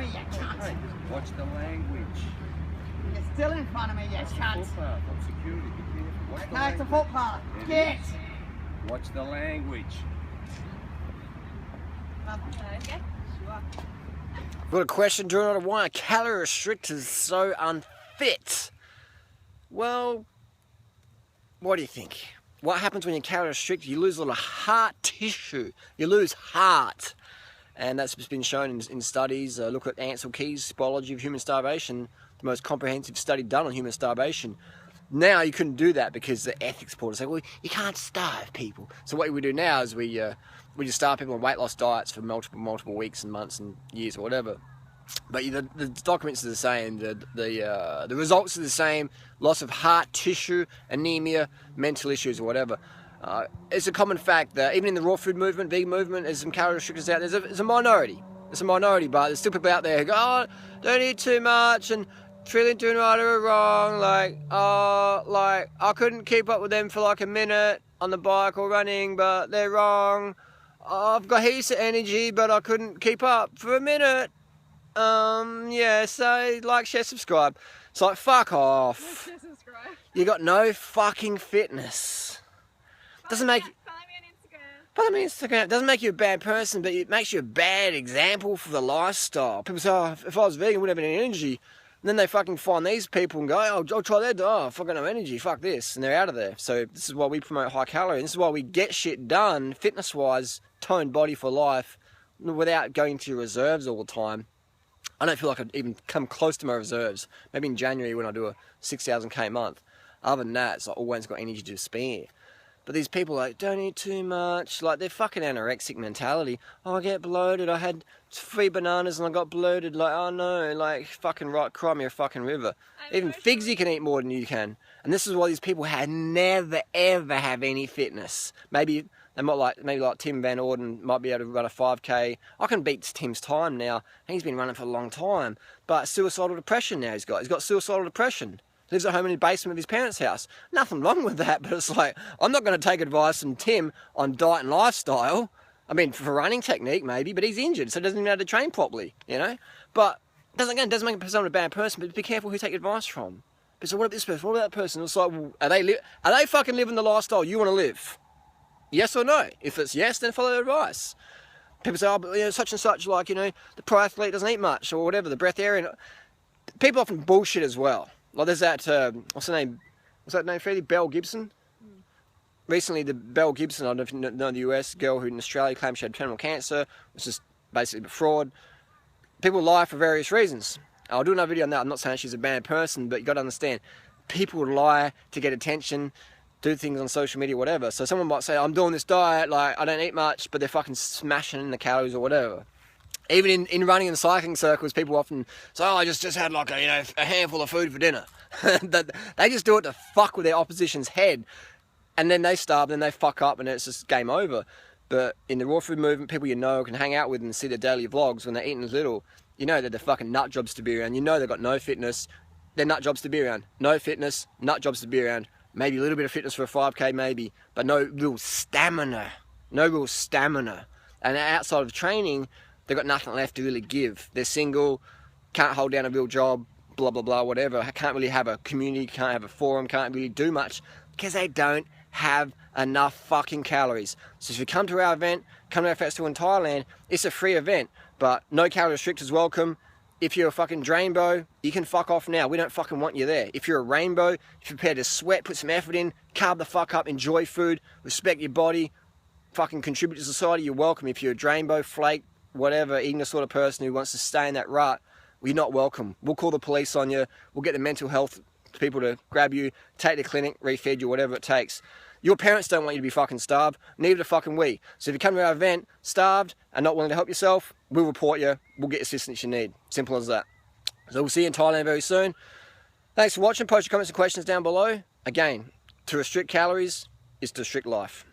you cunt. Hey, just watch the language. You're still in front of me, you That's cunt. a footpath, not security. Be careful. Watch the No, it's a language. footpath. It Get. is. Watch the language. Okay, sure. I've got a question. Do you know why a calorie restrict is so unfit? Well, what do you think? What happens when you calorie restrict? You lose a lot of heart tissue. You lose heart. And that's been shown in studies. Look at Ansel Keys' Biology of Human Starvation, the most comprehensive study done on human starvation. Now you couldn't do that because the ethics board say, well, you can't starve people. So what we do now is we just starve people on weight loss diets for multiple weeks and months and years or whatever. But the documents are the same. The results are the same. Loss of heart tissue, anemia, mental issues or whatever. It's a common fact that even in the raw food movement, vegan movement, there's some calorie restrictors out there. There's a minority. It's a minority, but there's still people out there who go, oh, don't eat too much and feeling doing right or wrong. Like I couldn't keep up with them for like a minute on the bike or running, but they're wrong. I've got heaps of energy, but I couldn't keep up for a minute. Yeah, so like, share, subscribe. It's like, fuck off. You got no fucking fitness. Doesn't make follow me on Instagram. It doesn't make you a bad person, but it makes you a bad example for the lifestyle. People say, oh, if I was vegan, I wouldn't have any energy. And then they fucking find these people and go, oh, I'll try that. Oh, fucking no energy. Fuck this. And they're out of there. So this is why we promote high calorie. And this is why we get shit done, fitness-wise, toned body for life, without going to your reserves all the time. I don't feel like I'd even come close to my reserves. Maybe in January when I do a 6,000k month. Other than that, it's like always got energy to spare. But these people like, don't eat too much. Like, they're fucking anorexic mentality. Oh, I get bloated. I had 3 bananas and I got bloated. Like, oh no, like, fucking right, cry me a fucking river. Even figs you can eat more than you can. And this is why these people never, ever have any fitness. Maybe they might maybe like Tim Van Orden might be able to run a 5k. I can beat Tim's time now. He's been running for a long time. But suicidal depression now he's got. He's got suicidal depression. Lives at home in the basement of his parents' house. Nothing wrong with that, but it's like, I'm not going to take advice from Tim on diet and lifestyle. I mean, for running technique maybe, but he's injured, so he doesn't even know how to train properly, you know? But, doesn't make someone a bad person, but be careful who you take advice from. But so what about this person? What about that person? It's like, well, are they fucking living the lifestyle you want to live? Yes or no? If it's yes, then follow their advice. People say, oh, but, you know, such and such, like, you know, the pro athlete doesn't eat much, or whatever, the breatharian. People often bullshit as well. Like there's that, what's her name? What's that name, Freddie? Belle Gibson? Recently, the Belle Gibson, I don't know if you know, the US girl who in Australia claimed she had terminal cancer, was just basically a fraud. People lie for various reasons. I'll do another video on that. I'm not saying she's a bad person, but you got to understand, people lie to get attention, do things on social media, whatever. So someone might say, I'm doing this diet, like I don't eat much, but they're fucking smashing in the calories or whatever. Even in running and cycling circles, people often say, oh, I just had like a handful of food for dinner. They just do it to fuck with their opposition's head. And then they starve, then they fuck up, and it's just game over. But in the raw food movement, people you know can hang out with and see their daily vlogs when they're eating as little. You know that they're fucking nut jobs to be around. You know they've got no fitness. They're nut jobs to be around. No fitness, nut jobs to be around. Maybe a little bit of fitness for a 5k maybe, but no real stamina. No real stamina. And outside of training, they've got nothing left to really give. They're single, can't hold down a real job, blah, blah, blah, whatever. Can't really have a community, can't have a forum, can't really do much because they don't have enough fucking calories. So if you come to our event, come to our festival in Thailand, it's a free event, but no calorie restrictors welcome. If you're a fucking drainbow, you can fuck off now. We don't fucking want you there. If you're a rainbow, if you're prepared to sweat, put some effort in, carb the fuck up, enjoy food, respect your body, fucking contribute to society, you're welcome. If you're a drainbow, flake, whatever, eating the sort of person who wants to stay in that rut, well, you're not welcome. We'll call the police on you. We'll get the mental health people to grab you, take the clinic, refeed you, whatever it takes. Your parents don't want you to be fucking starved, neither do fucking we. So if you come to our event starved and not willing to help yourself, we'll report you, we'll get assistance you need. Simple as that. So we'll see you in Thailand very soon. Thanks for watching. Post your comments and questions down below. Again, to restrict calories is to restrict life.